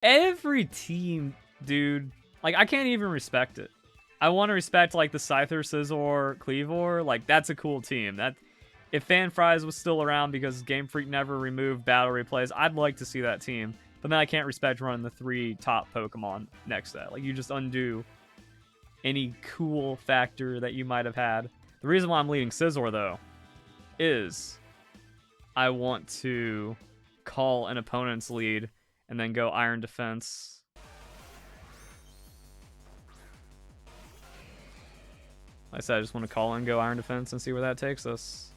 Every team, dude. Like, I can't even respect it. I want to respect, like, the Scyther, Scizor, Kleavor. Like, that's a cool team. That, if FanFries was still around because Game Freak never removed battle replays, I'd like to see that team. But then I can't respect running the 3 top Pokemon next to that. Like, you just undo any cool factor that you might have had. The reason why I'm leading Scizor, though, is I want to call an opponent's lead and then go Iron Defense. Like I said, I just want to call and go Iron Defense and see where that takes us.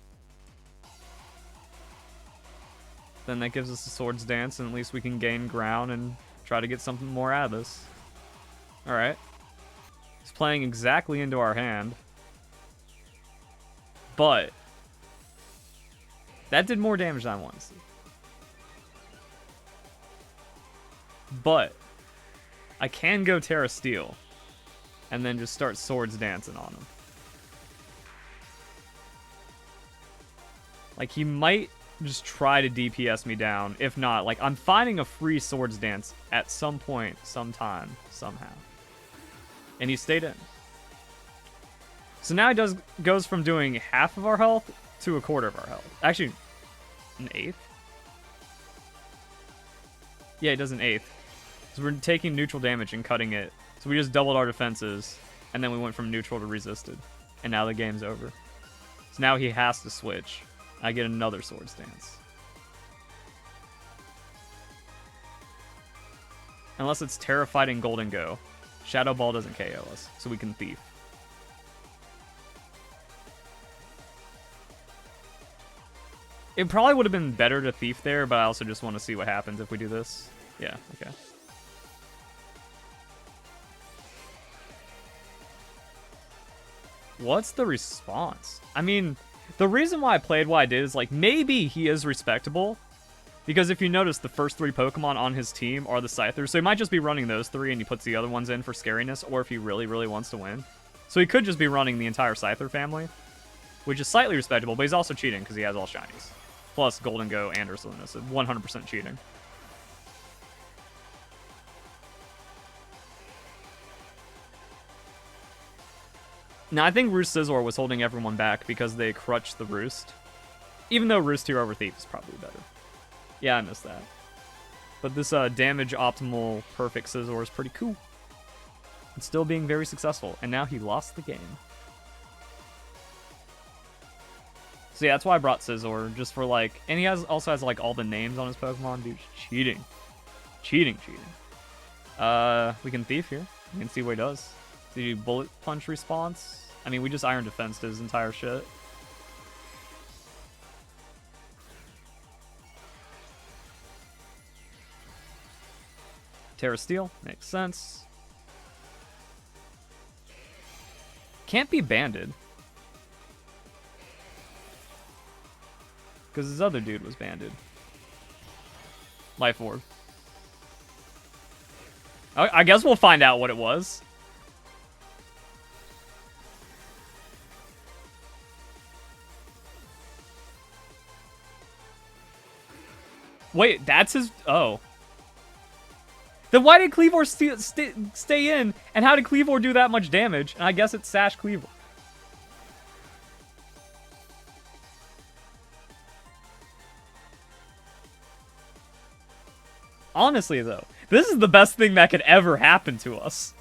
Then that gives us a Swords Dance, and at least we can gain ground and try to get something more out of this. Alright. He's playing exactly into our hand. But that did more damage than I wanted to see. But I can go Terra Steel and then just start Swords Dancing on him. Like, he might just try to DPS me down. If not, like, I'm finding a free Swords Dance at some point, sometime, somehow. And he stayed in. So now he goes from doing half of our health to a quarter of our health. Actually, an eighth? Yeah, it does an eighth. So we're taking neutral damage and cutting it. So we just doubled our defenses, and then we went from neutral to resisted. And now the game's over. So now he has to switch. I get another Swords Dance. Unless it's Terrified and Golden Go. Shadow Ball doesn't KO us, so we can Thief. It probably would have been better to Thief there, but I also just want to see what happens if we do this. Yeah, okay. What's the response? I mean, the reason why I played what I did is, like, maybe he is respectable. Because if you notice, the first 3 Pokemon on his team are the Scythers. So he might just be running those 3 and he puts the other ones in for scariness, or if he really, really wants to win. So he could just be running the entire Scyther family, which is slightly respectable, but he's also cheating because he has all shinies. Plus Golden Go and Ursaluna, so 100% cheating. Now, I think Roost Scizor was holding everyone back because they crutched the Roost. Even though Roost Hero over Thief is probably better. Yeah, I missed that. But this damage optimal perfect Scizor is pretty cool. It's still being very successful. And now he lost the game. So yeah, that's why I brought Scizor. Just for like... And he also has like all the names on his Pokemon. Dude, cheating. Cheating. We can Thief here. We can see what he does. The Bullet Punch response. I mean, we just Iron Defensed his entire shit. Terra Steel, makes sense. Can't be banded. Because his other dude was banded. Life Orb. I guess we'll find out what it was. Wait, that's his... Oh. Then why did Kleavor stay in? And how did Kleavor do that much damage? And I guess it's Sash Kleavor. Honestly, though, this is the best thing that could ever happen to us.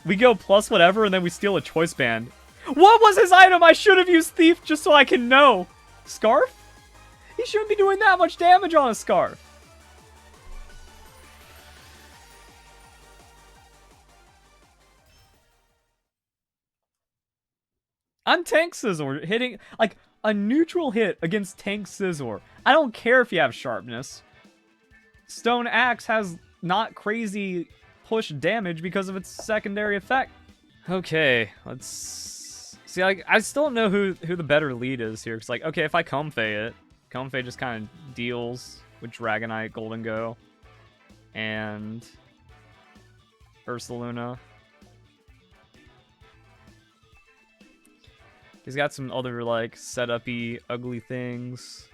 We go plus whatever, and then we steal a Choice Band. What was his item? I should have used Thief just so I can know. Scarf? He shouldn't be doing that much damage on a Scarf. I'm Tank Scizor hitting, like, a neutral hit against Tank Scizor. I don't care if you have Sharpness. Stone Axe has not crazy push damage because of its secondary effect. Okay, let's... See, like, I still don't know who the better lead is here. Because, like, okay, if I Comfey it, Comfey just kind of deals with Dragonite, Golden Go, and Ursaluna. He's got some other, like, setup-y, ugly things.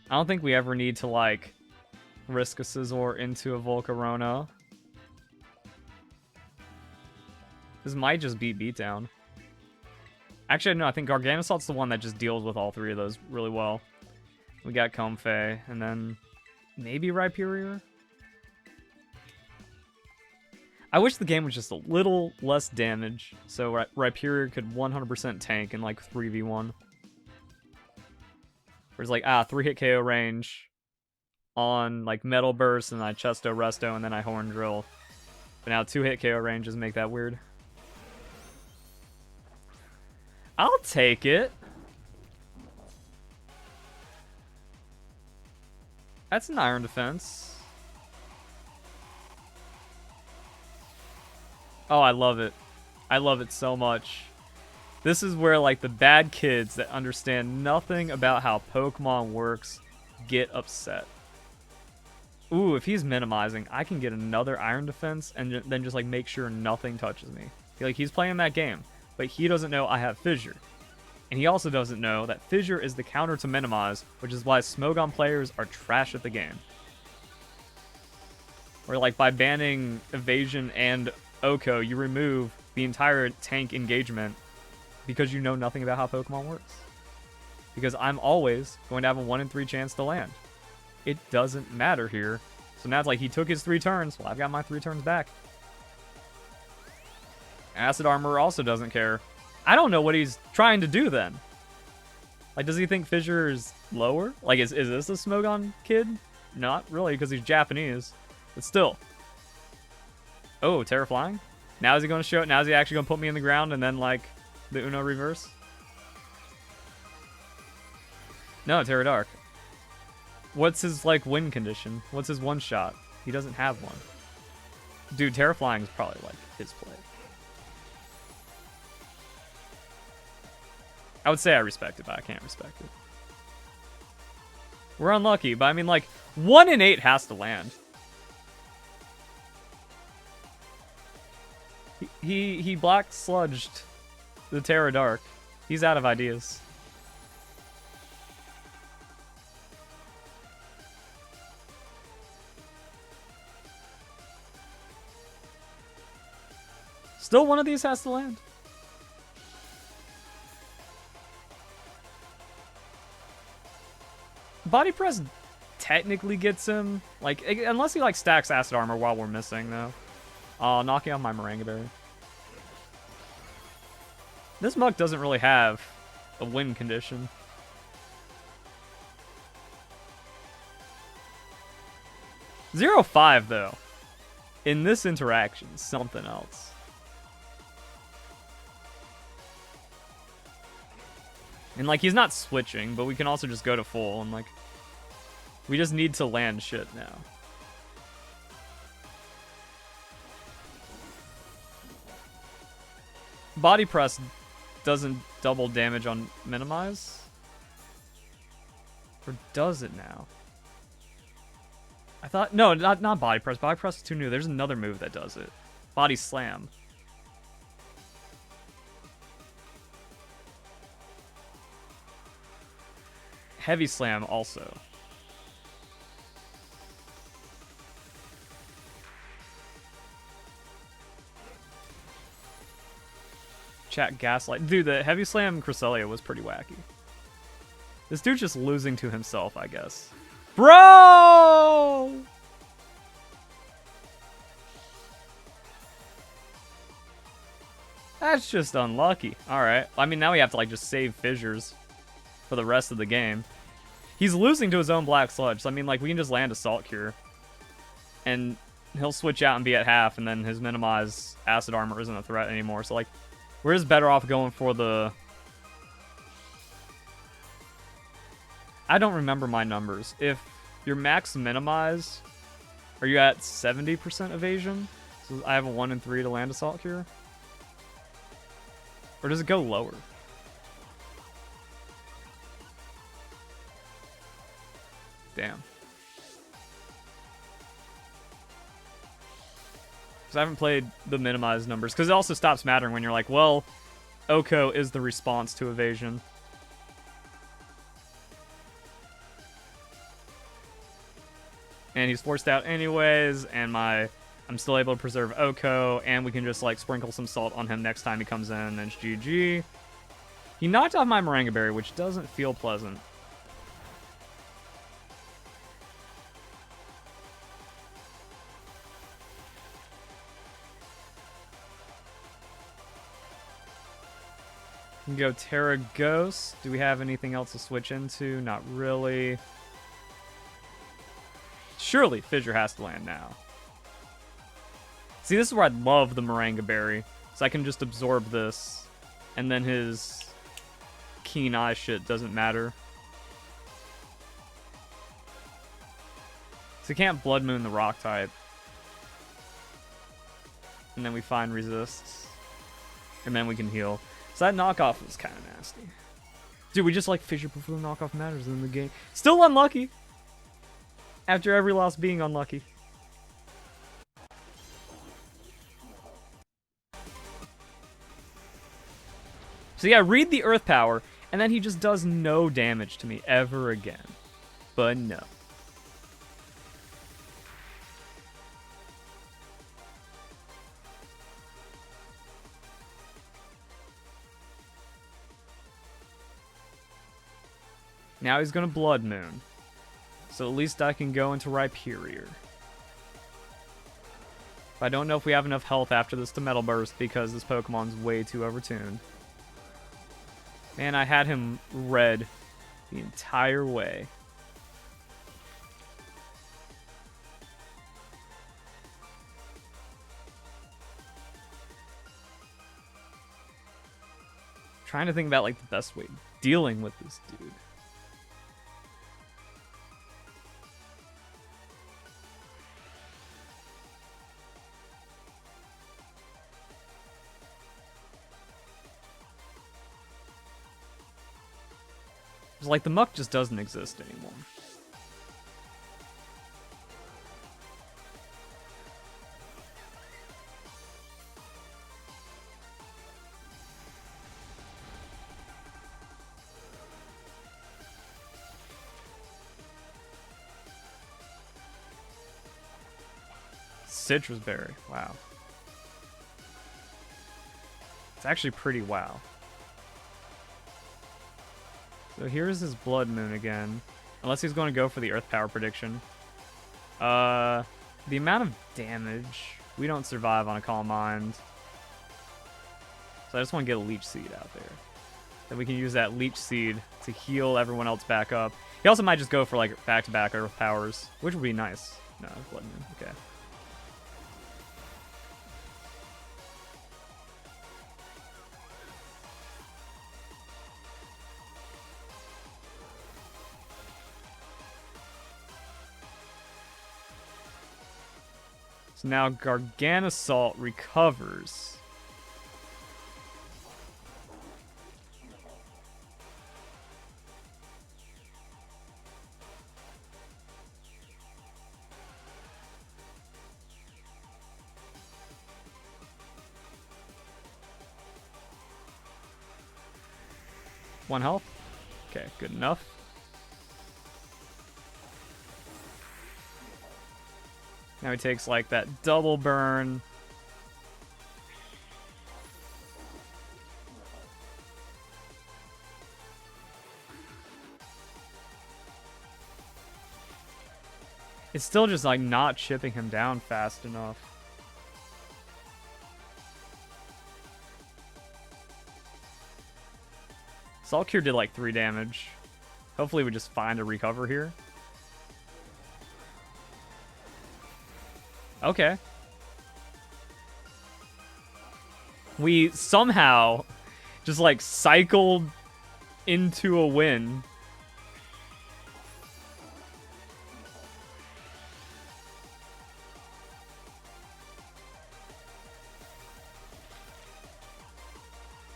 I don't think we ever need to, like, Risk a Scizor into a Volcarona. This might just beat Beatdown. Actually, no, I think Garganacl's the one that just deals with all three of those really well. We got Comfey, and then maybe Rhyperior? I wish the game was just a little less damage, so Rhyperior could 100% tank in like 3v1. Whereas like, 3-hit KO range on like Metal Burst, and I Chesto Resto, and then I Horn Drill. But now 2-hit KO ranges make that weird. I'll take it. That's an Iron Defense. Oh, I love it. I love it so much. This is where, like, the bad kids that understand nothing about how Pokemon works get upset. Ooh, if he's minimizing, I can get another Iron Defense and then just, like, make sure nothing touches me. Like, he's playing that game, but he doesn't know I have Fissure. And he also doesn't know that Fissure is the counter to Minimize, which is why Smogon players are trash at the game. Or, like, by banning Evasion and Oko, you remove the entire tank engagement because you know nothing about how Pokemon works. Because I'm always going to have a 1 in 3 chance to land. It doesn't matter here. So now it's like he took his 3 turns. Well, I've got my 3 turns back. Acid Armor also doesn't care. I don't know what he's trying to do then. Like, does he think Fissure is lower? Like, is this a Smogon kid? Not really, because he's Japanese. But still. Oh, Terra Flying? Now is he going to show it? Now is he actually going to put me in the ground and then, like, the Uno reverse? No, Terra Dark. What's his, like, win condition? What's his one shot? He doesn't have one. Dude, Terra Flying is probably, like, his play. I would say I respect it, but I can't respect it. We're unlucky, but I mean, like, 1 in 8 has to land. He Black Sludged the Terra Dark. He's out of ideas. Still one of these has to land. Body Press technically gets him. Like, unless he, like, stacks Acid Armor while we're missing, though. Knocking off my Morangaberry. This Muk doesn't really have a win condition. Zero 5, though. In this interaction, something else. And, like, he's not switching, but we can also just go to full, and, like, we just need to land shit now. Body Press doesn't double damage on Minimize? Or does it now? I thought... No, not Body Press. Body Press is too new. There's another move that does it. Body Slam. Heavy Slam also. Chat Gaslight. Dude, the Heavy Slam Cresselia was pretty wacky. This dude's just losing to himself, I guess. Bro! That's just unlucky. Alright. I mean, now we have to, like, just save Fissures for the rest of the game. He's losing to his own Black Sludge, so I mean, like, we can just land Assault Cure. And he'll switch out and be at half, and then his Minimize Acid Armor isn't a threat anymore. So, like, we're just better off going for the... I don't remember my numbers. If your max Minimize, are you at 70% evasion? So I have a 1 in 3 to land Assault Cure? Or does it go lower? Damn. Because I haven't played the Minimize numbers. Because it also stops mattering when you're like, well, Oko is the response to evasion. And And he's forced out anyways, and I'm still able to preserve Oko, and we can just, like, sprinkle some salt on him next time he comes in, and it's GG. He knocked off my Moringa Berry, which doesn't feel pleasant. We can go Terra Ghost. Do we have anything else to switch into? Not really. Surely Fissure has to land now. See, this is where I'd love the Moringa Berry. So I can just absorb this. And then his Keen Eye shit doesn't matter. So he can't Blood Moon the rock type. And then we find resists. And then we can heal. So that knockoff was kind of nasty. Dude, we just like Fissure before the knockoff matters in the game. Still unlucky. After every loss being unlucky. So yeah, read the Earth Power, and then he just does no damage to me ever again. But no. Now he's gonna Blood Moon. So at least I can go into Rhyperior. I don't know if we have enough health after this to Metal Burst because this Pokemon's way too overtuned. Man, I had him red the entire way. Trying to think about like the best way of dealing with this dude. It's like the muck just doesn't exist anymore. Citrus Berry, wow. It's actually pretty wow. So here's his Blood Moon again. Unless he's going to go for the Earth Power prediction. The amount of damage. We don't survive on a Calm Mind. So I just want to get a Leech Seed out there. Then we can use that Leech Seed to heal everyone else back up. He also might just go for like back-to-back Earth Powers, which would be nice. No, Blood Moon, okay. So now Garganacl recovers. One health. Okay, good enough. Now he takes like that double burn. It's still just like not chipping him down fast enough. Salt Cure did like 3 damage. Hopefully we just find a recover here. Okay. We somehow just like cycled into a win.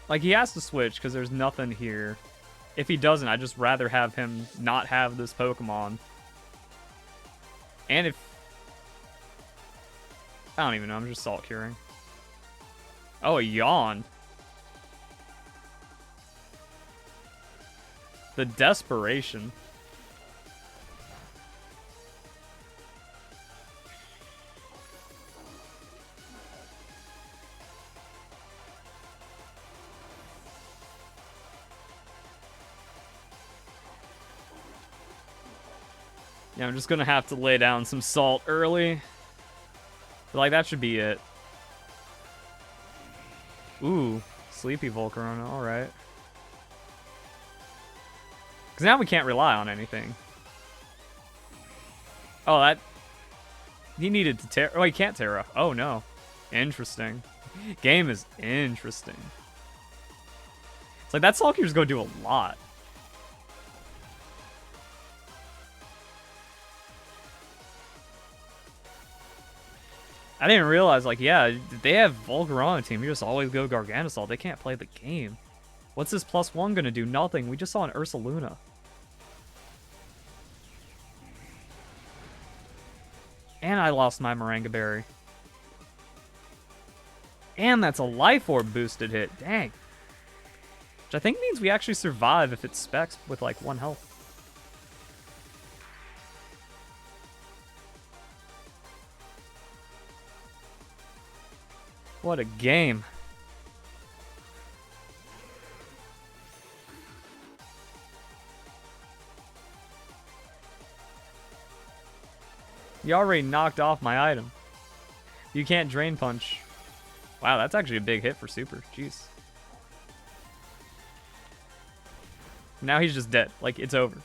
Like, he has to switch because there's nothing here. If he doesn't, I'd just rather have him not have this Pokemon. And if... I don't even know, I'm just Salt Curing. Oh, a Yawn. The desperation. Yeah, I'm just gonna have to lay down some salt early. But, like, that should be it. Ooh, Sleepy Volcarona, alright. Because now we can't rely on anything. Oh, that... He needed to tear... Oh, he can't tear up. Oh, no. Interesting. Game is interesting. It's like, that Saltcure's gonna do a lot. I didn't realize, like, yeah, they have Volcarona team. You just always go Garganacl. They can't play the game. What's this +1 gonna do? Nothing. We just saw an Ursaluna. And I lost my Moringa Berry. And that's a Life Orb boosted hit. Dang. Which I think means we actually survive if it specs with, like, 1 health. What a game. You already knocked off my item. You can't Drain Punch. Wow, that's actually a big hit for Super. Jeez. Now he's just dead. Like, it's over.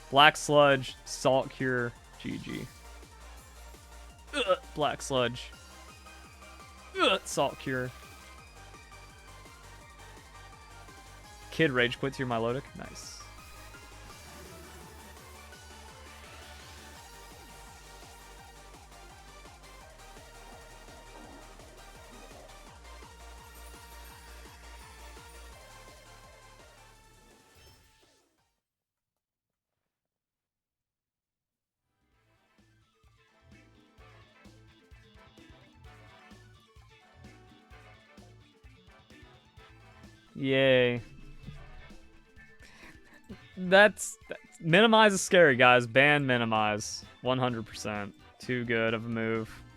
Black Sludge, Salt Cure, GG. Ugh, Black Sludge. Ugh, Salt Cure. Kid Rage Quit through my Milotic. Nice. Yay. That's minimize is scary, guys. Ban minimize. 100%. Too good of a move.